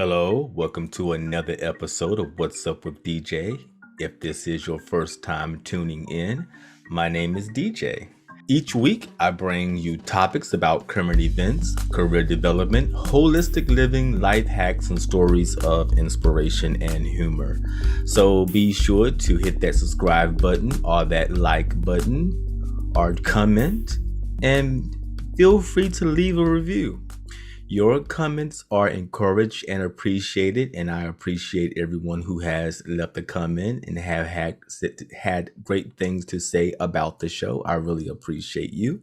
Hello, welcome to another episode of What's Up with DJ. If this is your first time tuning in, my name is DJ. Each week, I bring you topics about current events, career development, holistic living, life hacks, and stories of inspiration and humor. So be sure to hit that subscribe button or that like button or comment, and feel free to leave a review. Your comments are encouraged and appreciated, and I appreciate everyone who has left a comment and have had great things to say about the show. I really appreciate you.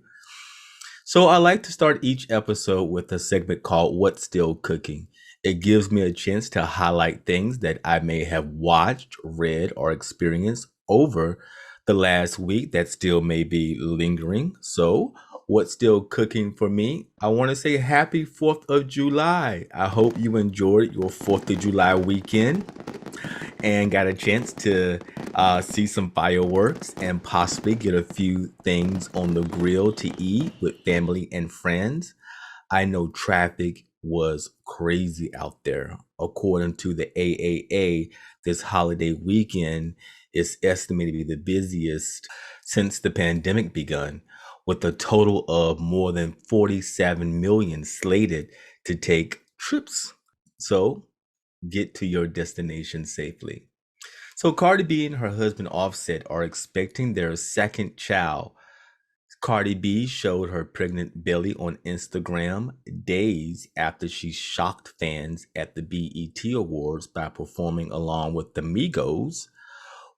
So I like to start each episode with a segment called What's Still Cooking. It gives me a chance to highlight things that I may have watched, read, or experienced over the last week that still may be lingering. So, what's still cooking for me? I want to say happy 4th of July. I hope you enjoyed your 4th of July weekend and got a chance to see some fireworks and possibly get a few things on the grill to eat with family and friends. I know traffic was crazy out there. According to the AAA, this holiday weekend is estimated to be the busiest since the pandemic begun, with a total of more than 47 million slated to take trips. So get to your destination safely. So Cardi B and her husband Offset are expecting their second child. Cardi B showed her pregnant belly on Instagram days after she shocked fans at the BET Awards by performing along with the Migos,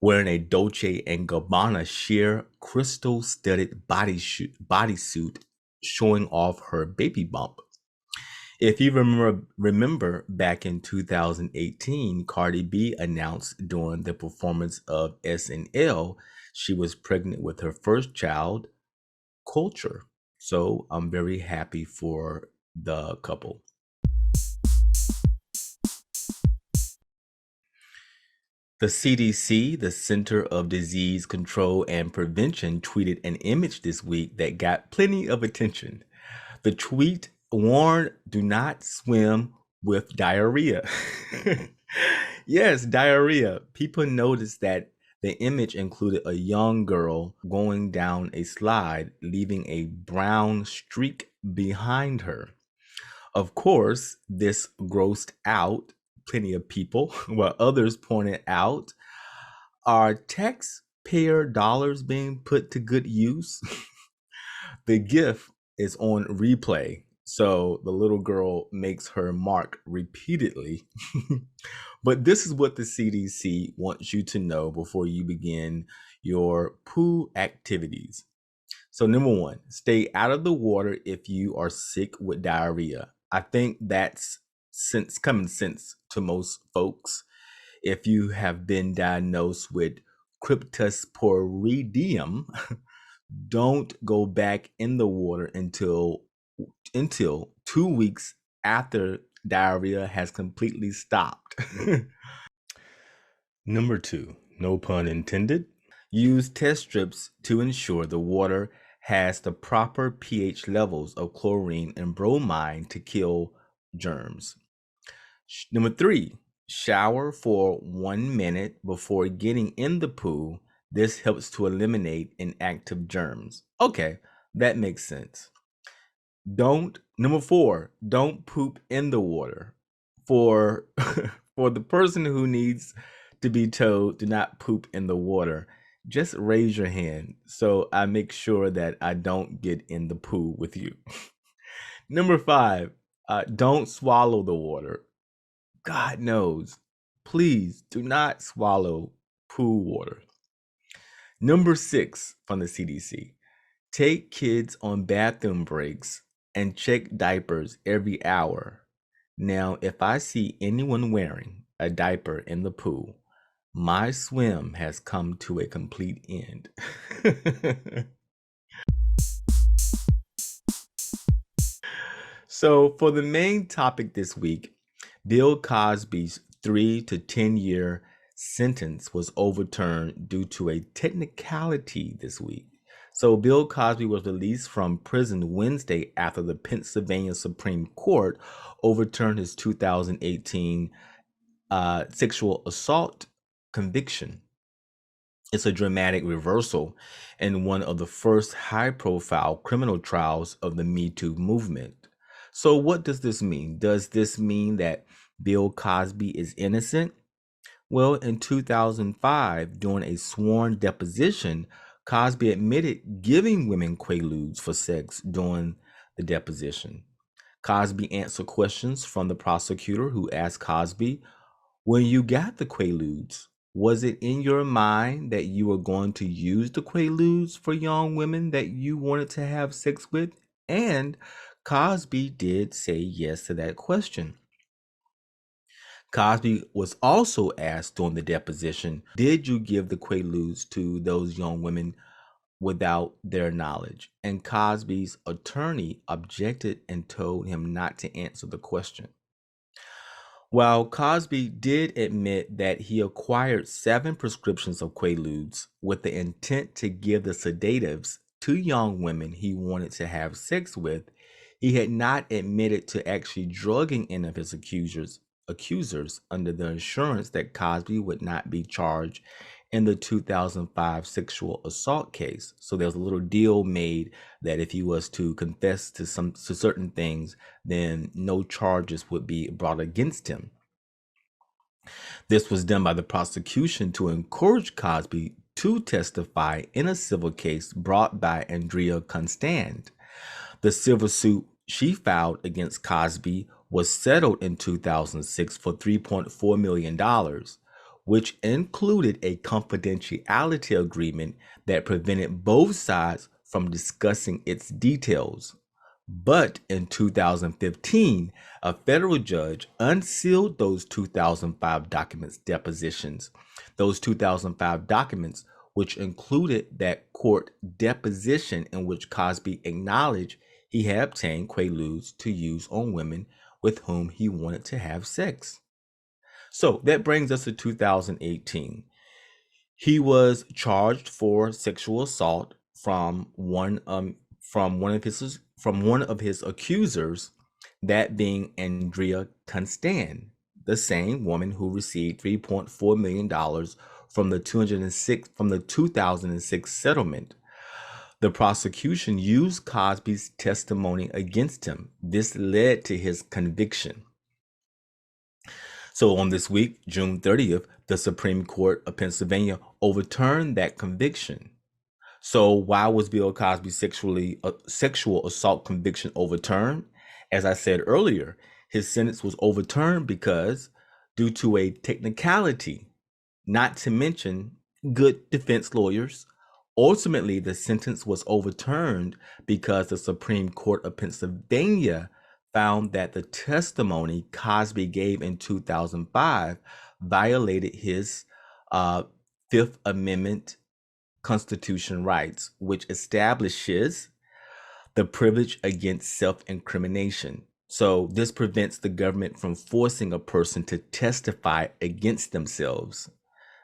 wearing a Dolce & Gabbana sheer crystal-studded bodysuit showing off her baby bump. If you remember back in 2018, Cardi B announced during the performance of SNL she was pregnant with her first child, Culture. So I'm very happy for the couple. The CDC, the Center of Disease Control and Prevention, tweeted an image this week that got plenty of attention. The tweet warned, do not swim with diarrhea. Yes, diarrhea. People noticed that the image included a young girl going down a slide, leaving a brown streak behind her. Of course, this grossed out plenty of people, while others pointed out, are taxpayer dollars being put to good use? The GIF is on replay, so the little girl makes her mark repeatedly. But this is what the CDC wants you to know before you begin your poo activities. So, number one, stay out of the water if you are sick with diarrhea. I think that's common sense to most folks. If you have been diagnosed with cryptosporidium, don't go back in the water until 2 weeks after diarrhea has completely stopped. Number two, no pun intended. Use test strips to ensure the water has the proper pH levels of chlorine and bromine to kill germs. Number three, shower for 1 minute before getting in the pool. This helps to eliminate inactive germs. Okay, that makes sense. Number four, don't poop in the water. For for the person who needs to be told do not poop in the water, just raise your hand so I make sure that I don't get in the pool with you. Number five, don't swallow the water. God knows, please do not swallow pool water. Number six from the CDC, take kids on bathroom breaks and check diapers every hour. Now, if I see anyone wearing a diaper in the pool, my swim has come to a complete end. So, for the main topic this week, Bill Cosby's 3 to 10 year sentence was overturned due to a technicality this week. So Bill Cosby was released from prison Wednesday after the Pennsylvania Supreme Court overturned his 2018 sexual assault conviction. It's a dramatic reversal in one of the first high-profile criminal trials of the Me Too movement. So what does this mean? Does this mean that Bill Cosby is innocent? Well, in 2005, during a sworn deposition, Cosby admitted giving women quaaludes for sex during the deposition. Cosby answered questions from the prosecutor who asked Cosby, when you got the quaaludes, was it in your mind that you were going to use the quaaludes for young women that you wanted to have sex with? And Cosby did say yes to that question. Cosby was also asked during the deposition, did you give the quaaludes to those young women without their knowledge? And Cosby's attorney objected and told him not to answer the question. While Cosby did admit that he acquired 7 prescriptions of quaaludes with the intent to give the sedatives to young women he wanted to have sex with, he had not admitted to actually drugging any of his accusers under the assurance that Cosby would not be charged in the 2005 sexual assault case. So there was a little deal made that if he was to confess to certain things, then no charges would be brought against him. This was done by the prosecution to encourage Cosby to testify in a civil case brought by Andrea Constand. The civil suit she filed against Cosby was settled in 2006 for $3.4 million, which included a confidentiality agreement that prevented both sides from discussing its details. But in 2015, a federal judge unsealed those 2005 depositions. Those 2005 documents, which included that court deposition in which Cosby acknowledged he had obtained quaaludes to use on women with whom he wanted to have sex. So that brings us to 2018. He was charged for sexual assault from one of his accusers, that being Andrea Constand, the same woman who received $3.4 million from the 2006 settlement. The prosecution used Cosby's testimony against him. This led to his conviction. So on this week, June 30th, the Supreme Court of Pennsylvania overturned that conviction. So why was Bill Cosby's sexual assault conviction overturned? As I said earlier, his sentence was overturned because due to a technicality, not to mention good defense lawyers. Ultimately, the sentence was overturned because the Supreme Court of Pennsylvania found that the testimony Cosby gave in 2005 violated his Fifth Amendment Constitution rights, which establishes the privilege against self-incrimination. So this prevents the government from forcing a person to testify against themselves.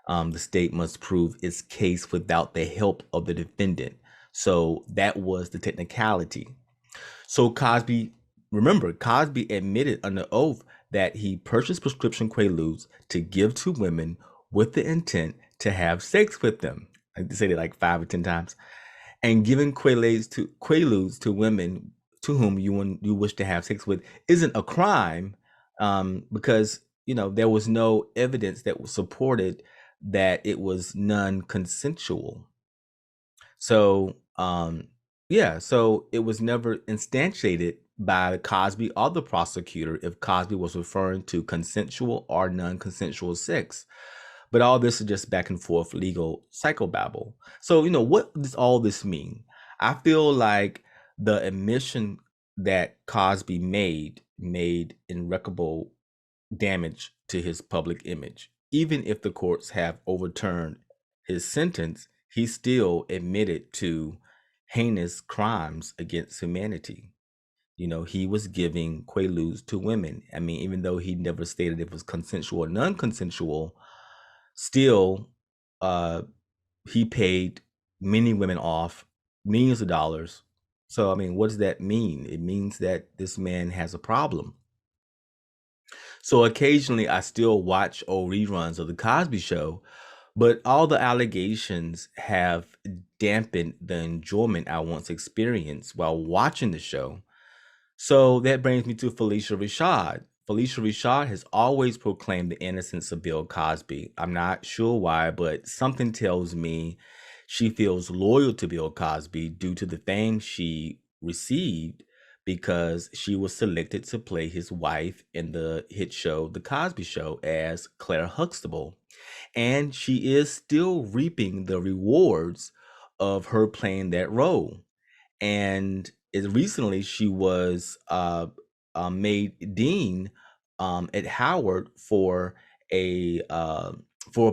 The state must prove its case without the help of the defendant. So that was the technicality. So Cosby admitted under oath that he purchased prescription quaaludes to give to women with the intent to have sex with them. I said it like 5 or 10 times. And giving quaaludes to women to whom you wish to have sex with isn't a crime, because there was no evidence that supported that it was non-consensual. So so it was never instantiated by Cosby or the prosecutor if Cosby was referring to consensual or non-consensual sex. But all this is just back and forth legal psychobabble. So, what does all this mean? I feel like the admission that Cosby made irreparable damage to his public image. Even if the courts have overturned his sentence, he still admitted to heinous crimes against humanity. He was giving quaaludes to women. I mean, even though he never stated if it was consensual or non-consensual, still, he paid many women off millions of dollars. So, I mean, what does that mean? It means that this man has a problem. So occasionally I still watch old reruns of The Cosby Show, but all the allegations have dampened the enjoyment I once experienced while watching the show. So that brings me to Phylicia Rashad. Phylicia Rashad has always proclaimed the innocence of Bill Cosby. I'm not sure why, but something tells me she feels loyal to Bill Cosby due to the fame she received because she was selected to play his wife in the hit show The Cosby Show as Claire Huxtable. And she is still reaping the rewards of her playing that role. And recently she was made dean at Howard for a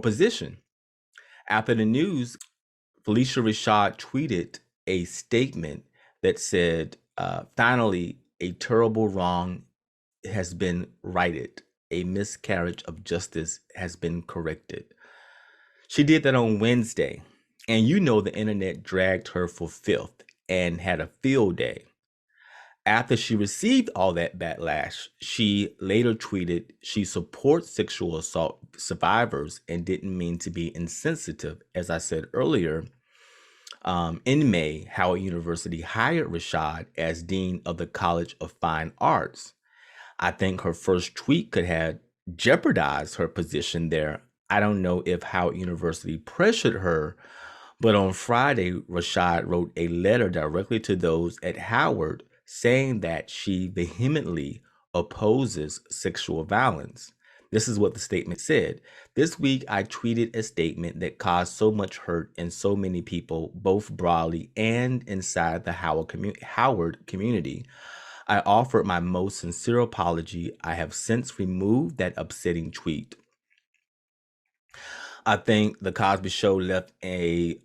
position. After the news, Phylicia Rashad tweeted a statement that said, "Finally, a terrible wrong has been righted. A miscarriage of justice has been corrected." She did that on Wednesday, and you know the internet dragged her for filth and had a field day. After she received all that backlash, she later tweeted she supports sexual assault survivors and didn't mean to be insensitive. As I said earlier, in May, Howard University hired Rashad as Dean of the College of Fine Arts. I think her first tweet could have jeopardized her position there. I don't know if Howard University pressured her, but on Friday, Rashad wrote a letter directly to those at Howard saying that she vehemently opposes sexual violence. This is what the statement said. "This week, I tweeted a statement that caused so much hurt in so many people, both broadly and inside the Howard community. I offered my most sincere apology. I have since removed that upsetting tweet." I think The Cosby Show left a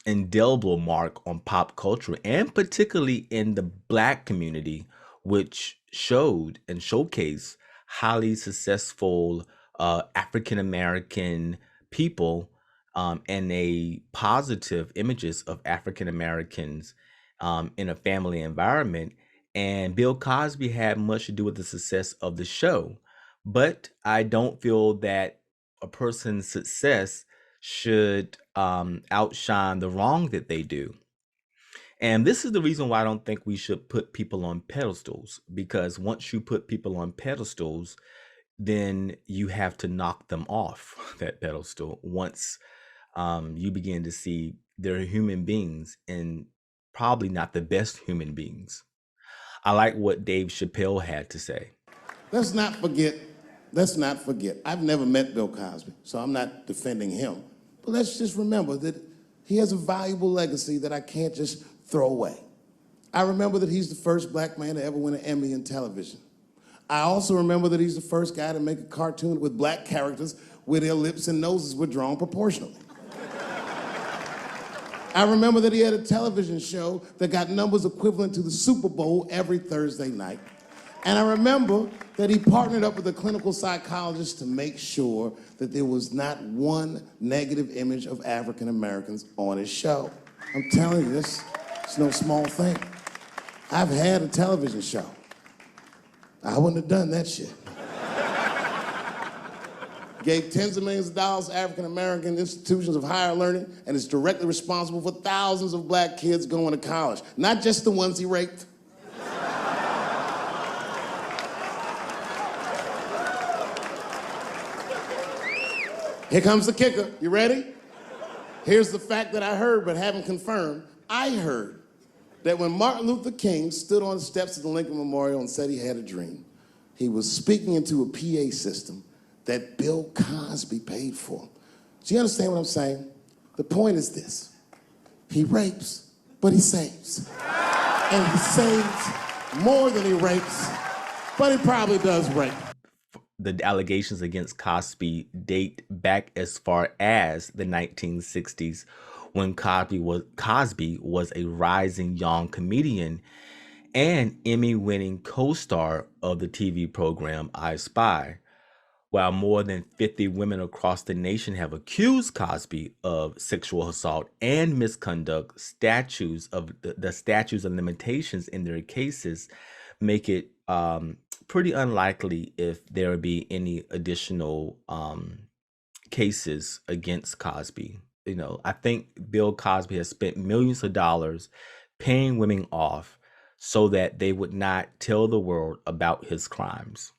indelible mark on pop culture and particularly in the Black community, which showed and showcased highly successful African American people and a positive images of African Americans in a family environment. And Bill Cosby had much to do with the success of the show. But I don't feel that a person's success should outshine the wrong that they do. And this is the reason why I don't think we should put people on pedestals, because once you put people on pedestals, then you have to knock them off that pedestal once you begin to see they're human beings and probably not the best human beings. I like what Dave Chappelle had to say. Let's not forget, I've never met Bill Cosby, so I'm not defending him. But let's just remember that he has a valuable legacy that I can't just throw away. I remember that he's the first Black man to ever win an Emmy in television. I also remember that he's the first guy to make a cartoon with Black characters where their lips and noses were drawn proportionally. I remember that he had a television show that got numbers equivalent to the Super Bowl every Thursday night. And I remember that he partnered up with a clinical psychologist to make sure that there was not one negative image of African Americans on his show. I'm telling you, this is no small thing. I've had a television show. I wouldn't have done that shit. Gave tens of millions of dollars to African American institutions of higher learning, and is directly responsible for thousands of Black kids going to college, not just the ones he raped. Here comes the kicker. You ready? Here's the fact that I heard but haven't confirmed. I heard that when Martin Luther King stood on the steps of the Lincoln Memorial and said he had a dream, he was speaking into a PA system that Bill Cosby paid for. Do you understand what I'm saying? The point is this: he rapes, but he saves. And he saves more than he rapes, but he probably does rape. The allegations against Cosby date back as far as the 1960s, when Cosby was a rising young comedian and Emmy-winning co-star of the TV program I Spy. While more than 50 women across the nation have accused Cosby of sexual assault and misconduct, the statutes of limitations in their cases make it pretty unlikely if there would be any additional cases against Cosby. I think Bill Cosby has spent millions of dollars paying women off so that they would not tell the world about his crimes.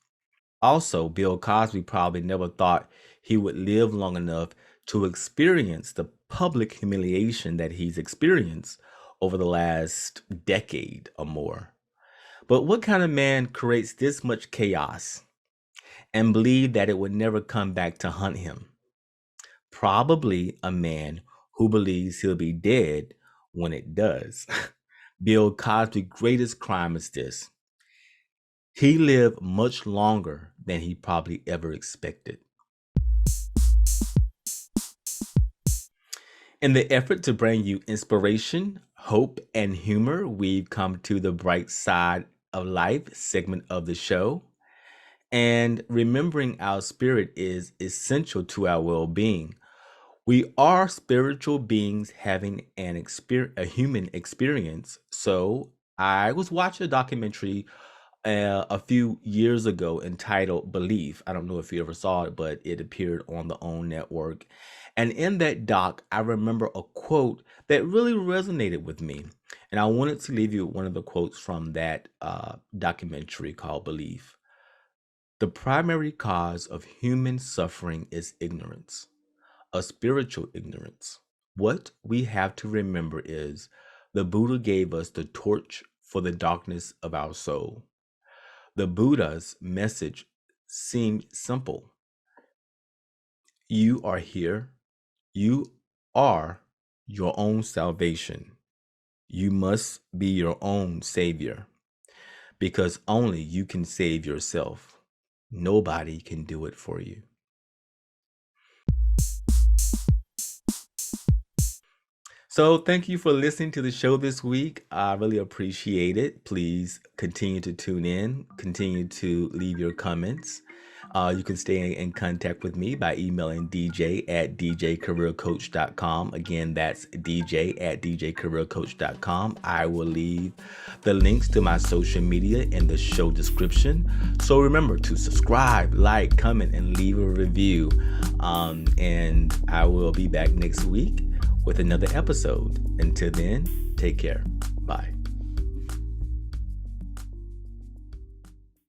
Also, Bill Cosby probably never thought he would live long enough to experience the public humiliation that he's experienced over the last decade or more. But what kind of man creates this much chaos and believe that it would never come back to hunt him? Probably a man who believes he'll be dead when it does. Bill Cosby's greatest crime is this: he lived much longer than he probably ever expected. In the effort to bring you inspiration, hope, and humor, we've come to the Bright Side of Life segment of the show. And remembering our spirit is essential to our well-being. We are spiritual beings having a human experience. So I was watching a documentary a few years ago entitled Belief. I don't know if you ever saw it, but it appeared on the OWN network. And in that doc, I remember a quote that really resonated with me. And I wanted to leave you one of the quotes from that documentary called Belief. The primary cause of human suffering is ignorance, a spiritual ignorance. What we have to remember is the Buddha gave us the torch for the darkness of our soul. The Buddha's message seemed simple. You are here. You are your own salvation. You must be your own savior, because only you can save yourself. Nobody can do it for you. So thank you for listening to the show this week. I really appreciate it. Please continue to tune in, continue to leave your comments. You can stay in contact with me by emailing dj@djcareercoach.com. Again, that's dj@djcareercoach.com. I will leave the links to my social media in the show description. So remember to subscribe, like, comment, and leave a review. And I will be back next week with another episode. Until then, take care. Bye.